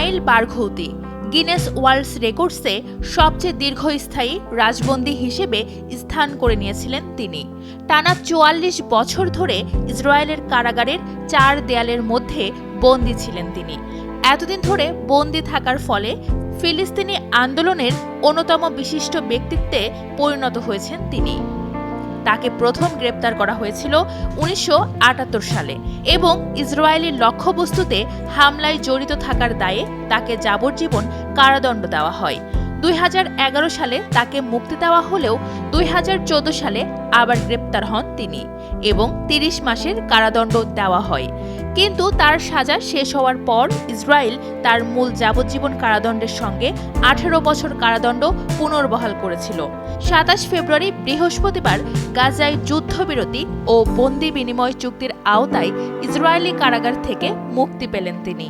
Mile বারঘৌতি Guinness world রেকর্ডসে সবচেয়ে দীর্ঘস্থায়ী রাজবন্দী হিসেবে স্থান করে নিয়েছিলেন তিনি। টানা ৪৪ বছর ধরে ইসরায়েলের কারাগারের ৪ দেয়ালের মধ্যে বন্দী ছিলেন তিনি। এতদিন ধরে বন্দী থাকার ফলে ফিলিস্তিনি আন্দোলনের অন্যতম বিশিষ্ট ব্যক্তিত্বে পরিণত হয়েছেন তিনি। তাকে প্রথম গ্রেপ্তার করা হয়েছিল ১৯৭৮ সালে এবং ইসরায়েলি লক্ষ্যবস্তুতে হামলায় জড়িত থাকার দায়ে তাকে যাবজ্জীবন কারাদণ্ড দেওয়া হয়। ২০১১ সালে তাকে মুক্তি দেওয়া হলেও ২০১৪ সালে আবার গ্রেপ্তার হন তিনি এবং ৩০ মাসের কারাদণ্ড দেওয়া হয়। কিন্তু তার সাজা শেষ হওয়ার পর ইসরায়েল তার মূল যাবজ্জীবন কারাদণ্ডের সঙ্গে ১৮ বছর কারাদণ্ড পুনর্বহাল করেছিল। ২৭ ফেব্রুয়ারি বৃহস্পতিবার গাজায় যুদ্ধবিরতি ও বন্দি বিনিময় চুক্তির আওতায় ইসরায়েলি কারাগার থেকে মুক্তি পেলেন তিনি।